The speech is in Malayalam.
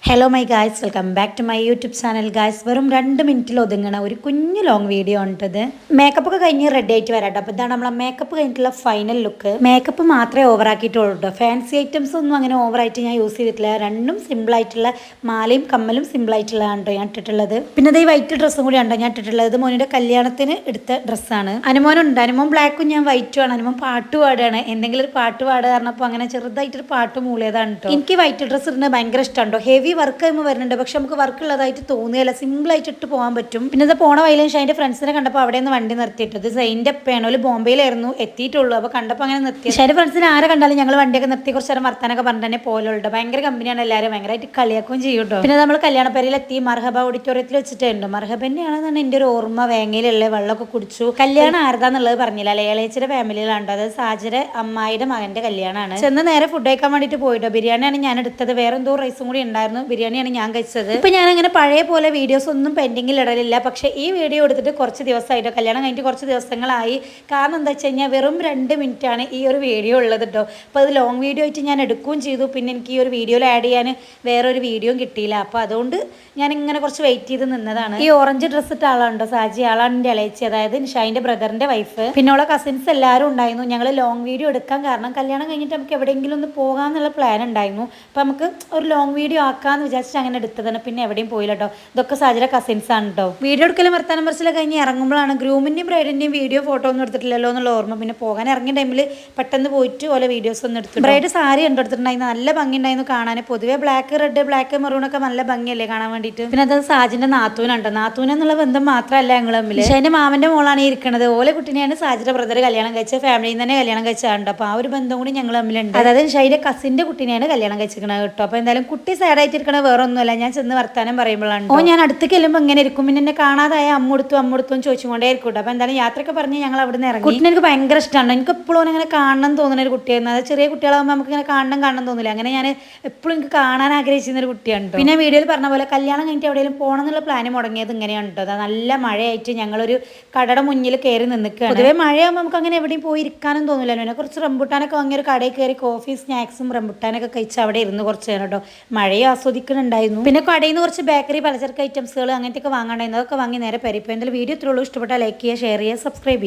Hello my guys, welcome back to my YouTube channel guys. വെറും 2 മിനിറ്റിൽ ഒതുങ്ങണ ഒരു കുഞ്ഞു ലോങ് വീഡിയോ ആണിട്ടത്. മേക്കപ്പ് ഒക്കെ കഴിഞ്ഞ് റെഡി ആയിട്ട് വരാട്ടോ. അപ്പോൾ ഇതാണ് നമ്മളെ മേക്കപ്പ് കഴിഞ്ഞിട്ടുള്ള ഫൈനൽ ലുക്ക്. മേക്കപ്പ് മാത്രമേ ഓവർ ആക്കിയിട്ടുള്ളൂ കേട്ടോ. ഫാൻസി ഐറ്റംസ് ഒന്നും അങ്ങനെ ഓവറായിട്ട് ഞാൻ യൂസ് ചെയ്തിട്ടില്ല. രണ്ടും സിമ്പിൾ ആയിട്ടുള്ള മാലയും കമ്മലും സിമ്പിൾ ആയിട്ടുള്ളതാണ് കേട്ടോ ഞാൻ ഇട്ടിട്ടുള്ളത്. പിന്നെ ഈ വൈറ്റ് ഡ്രസ്സും കൂടി ഉണ്ടോ ഞാൻ ഇട്ടിട്ടുള്ളത്. ഇത് മോനിയുടെ കല്യാണത്തിന് എടുത്ത ഡ്രസ്സാണ്. അനുമോനുണ്ട്. അനുമോൻ ബ്ലാക്കും ഞാൻ വൈറ്റും ആണ്. അനുമോൻ പാട്ട് പാടുകയാണ്. എന്തെങ്കിലും ഒരു പാട്ട് പാടുക പറഞ്ഞപ്പോൾ അങ്ങനെ ചെറുതായിട്ടൊരു പാട്ട് മൂളിയതാണ് കേട്ടോ. എനിക്ക് വൈറ്റ് ഡ്രസ്സ് ഇടുന്നത് ഭയങ്കര ഇഷ്ടമുണ്ടോ. ഹെവി വർക്ക് ആകുമ്പോൾ വരുന്നുണ്ട്, പക്ഷെ നമുക്ക് വർക്ക് ഉള്ളതായിട്ട് തോന്നുകയല്ല. സിമ്പിൾ ആയിട്ട് ഇട്ട് പോകാൻ പറ്റും. പിന്നെ ഇത് പോണ വൈലും ഷൈൻ്റെ ഫ്രണ്ട്സിനെ കണ്ടപ്പോൾ അവിടെ നിന്ന് വണ്ടി നിർത്തിയിട്ടത്. സൈൻ്റെ പേണോല് ബോംബെയിലായിരുന്നു എത്തിയിട്ടുള്ളൂ. അപ്പോൾ കണ്ടപ്പോൾ അങ്ങനെ നിർത്തി. ഷൈൻ്റെ ഫ്രണ്ട്സിനെ ആരെ കണ്ടാലും ഞങ്ങൾ വണ്ടിയൊക്കെ നിർത്തി കുറച്ച് നേരം വർത്താനൊക്കെ പറഞ്ഞിട്ട് തന്നെ പോലുണ്ട്. ഭയങ്കര കമ്പനിയാണ് എല്ലാവരും. ഭയങ്കരമായിട്ട് കളിയാക്കുകയും ചെയ്യും കേട്ടോ. പിന്നെ നമ്മൾ കല്യാണപ്പേരയിലെത്തി. മർഹബ ഓഡിറ്റോറിയത്തിൽ വെച്ചിട്ടുണ്ട്. മർഹബന്നെയാണെന്നാണ് എൻ്റെ ഒരു ഓർമ്മ. വേങ്ങയിലുള്ള വെള്ളമൊക്കെ കുടിച്ചു. കല്യാണം ആരതാന്നുള്ളത് പറഞ്ഞില്ല. ലേളേച്ചിയുടെ ഫാമിലിയിലാണ്. അത് സാജര അമ്മായിയുടെ മകൻ്റെ കല്യാണമാണ്. ചെന്ന് നേരെ ഫുഡ് കഴിക്കാൻ വേണ്ടിയിട്ട് പോയിട്ടോ. ബിരിയാണിയാണ് ഞാൻ എടുത്തത്. വേറെ എന്തോ റൈസും കൂടി ഉണ്ടായിരുന്നു. ബിരിയാണിയാണ് ഞാൻ കഴിച്ചത്. ഇപ്പം ഞാൻ അങ്ങനെ പഴയ പോലെ വീഡിയോസ് ഒന്നും പെൻഡിങ്ങിൽ ഇടലില്ല. പക്ഷേ ഈ വീഡിയോ എടുത്തിട്ട് കുറച്ച് ദിവസമായിട്ടോ. കല്യാണം കഴിഞ്ഞിട്ട് കുറച്ച് ദിവസങ്ങളായി. കാരണം എന്താ വെച്ച് കഴിഞ്ഞാൽ വെറും 2 മിനിറ്റാണ് ഈ ഒരു വീഡിയോ ഉള്ളത് കേട്ടോ. അപ്പോൾ അത് ലോങ് വീഡിയോ ആയിട്ട് ഞാൻ എടുക്കുകയും ചെയ്തു. പിന്നെ എനിക്ക് ഈ ഒരു വീഡിയോയിൽ ആഡ് ചെയ്യാൻ വേറൊരു വീഡിയോയും കിട്ടിയില്ല. അപ്പോൾ അതുകൊണ്ട് ഞാൻ ഇങ്ങനെ കുറച്ച് വെയിറ്റ് ചെയ്ത് നിന്നതാണ്. ഈ ഓറഞ്ച് ഡ്രസ്സ് ഇട്ട ആളുണ്ടോ സാജി, ആളാണ് എൻ്റെ ഇളയച്ചി, അതായത് ഷൈൻ്റെ ബ്രദറിൻ്റെ വൈഫ്. പിന്നെ ഉള്ള കസിൻസ് എല്ലാവരും ഉണ്ടായിരുന്നു. ഞങ്ങൾ ലോങ് വീഡിയോ എടുക്കാൻ കാരണം കല്യാണം കഴിഞ്ഞിട്ട് നമുക്ക് എവിടെയെങ്കിലും ഒന്ന് പോകാമെന്നുള്ള പ്ലാൻ ഉണ്ടായിരുന്നു. അപ്പോൾ നമുക്ക് ഒരു ലോങ് വീഡിയോ ആക്കാമെന്ന് വിചാരിച്ചിട്ട് അങ്ങനെ എടുത്തതാണ്. പിന്നെ എവിടെയും പോയില്ല കേട്ടോ. ഇതൊക്കെ സാജര കസിൻസ് ആണ് കേട്ടോ. വീഡിയോ എടുക്കലും വർത്താനം പറച്ചിലും കഴിഞ്ഞ് ഇറങ്ങുമ്പോഴാണ് ഗ്രൂമിൻ്റെയും ബ്രൈഡിൻ്റെയും വീഡിയോ ഫോട്ടോ ഒന്നും എടുത്തിട്ടില്ലല്ലോ എന്നുള്ള ഓർമ്മ. പിന്നെ പോകാൻ ഇറങ്ങിയ ടൈമിൽ പെട്ടെന്ന് പോയിട്ട് ഓരോ വീഡിയോസ് ഒന്നും എടുത്തു. ബ്രൈഡ് സാരി കണ്ടെടുത്തിട്ടുണ്ടായിരുന്നു. നല്ല ഭംഗി ഉണ്ടായിരുന്നു കാണാൻ. പൊതുവെ ബ്ലാക്ക് റെഡ് ബ്ലാക്ക് മെറൂണൊക്കെ നല്ല ഭംഗിയല്ലേ കാണാൻ വേണ്ടിയിട്ട്. പിന്നെ അത് സാജിന്റെ നാത്തൂനുണ്ട്. നാത്തൂൻ എന്നുള്ള ബന്ധം മാത്രമല്ല ഞങ്ങൾ തമ്മിൽ. പക്ഷേ എൻ്റെ മാമൻ്റെ മോളാണ് ഇരിക്കുന്നത്. ഓലെ കുട്ടീനെയാണ് സാജിയുടെ ബ്രദർ കല്യാണം കഴിച്ചത്. ഫാമിലിയിൽ നിന്ന് തന്നെ കല്യാണം കഴിച്ചതാണ്. അപ്പോൾ ആ ഒരു ബന്ധം കൂടി ഞങ്ങൾ തമ്മിലുണ്ട്. അതായത് ഷൈൻ്റെ കസിൻ്റെ കുട്ടീനെയാണ് കല്യാണം കഴിച്ചിരിക്കുന്നത് കേട്ടോ. അപ്പോൾ എന്തായാലും കുട്ടി സൈഡായിട്ട് ഇരിക്കണ വേറെ ഒന്നുമല്ല. ഞാൻ ചെന്ന് വർത്താനം പറയുമ്പോഴാണ്. ഞാൻ അടുത്ത് ചെല്ലുമ്പോൾ ഇങ്ങനെ ഇരിക്കും. പിന്നെ എന്നെ കാണാതായ അമ്മുടുത്തു എന്ന് ചോദിച്ചുകൊണ്ടേ ഇരിക്കും. അപ്പോൾ എന്തായാലും യാത്രയൊക്കെ പറഞ്ഞ് ഞങ്ങൾ അവിടെ നിന്ന് ഇറങ്ങി. കുട്ടീനെ എനിക്ക് ഭയങ്കര ഇഷ്ടമാണ്. എനിക്ക് എപ്പോഴും അങ്ങനെ കാണണം തോന്നുന്ന ഒരു കുട്ടിയായിരുന്നു. അത് ചെറിയ കുട്ടികളാകുമ്പോൾ നമുക്ക് ഇങ്ങനെ കാണണം തോന്നില്ല. അങ്ങനെ ഞാൻ എപ്പോഴും എനിക്ക് കാണാൻ ആഗ്രഹിച്ചിരുന്ന ഒരു കുട്ടിയാണ്. പിന്നെ വീഡിയോയിൽ പറഞ്ഞ പോലെ കല്യാണം കഴിഞ്ഞിട്ട് എവിടെയെങ്കിലും പോകണം എന്നുള്ള പ്ലാൻ മുടങ്ങിയത് ഇങ്ങനെയാണ് കേട്ടോ. അത് നല്ല മഴയായിട്ട് ഞങ്ങളൊരു കടയുടെ മുന്നിൽ കയറി നിൽക്കുകയാണ്. പൊതുവേ മഴയാകുമ്പോൾ നമുക്ക് അങ്ങനെ എവിടെയും പോയി ഇരിക്കാനും തോന്നില്ലല്ലോ. പിന്നെ കുറച്ച് റംബുട്ടാനൊക്കെ വാങ്ങിയൊരു കടയിൽ കയറി കോഫി സ്നാക്സും റംബുട്ടാനൊക്കെ കഴിച്ച് അവിടെ ഇരുന്ന് കുറച്ച് നേരം കേട്ടോ. മഴയും ആസ്വദിക്കുന്നുണ്ടായിരുന്നു. പിന്നെ കടയിൽ നിന്ന് കുറച്ച് ബേക്കറി പലചരക്ക് ഐറ്റംസുകൾ അങ്ങനത്തെയൊക്കെ വാങ്ങാണ്ടായിരുന്നു. അതൊക്കെ വാങ്ങി നേരെ പരിപ്പ്. എന്തായാലും വീഡിയോ ഇത്രയുള്ളൂ. ഇഷ്ടപ്പെട്ടാൽ ലൈക്ക് ചെയ്യുക, ഷെയർ ചെയ്യുക, സബ്സ്ക്രൈബ് ചെയ്യുക.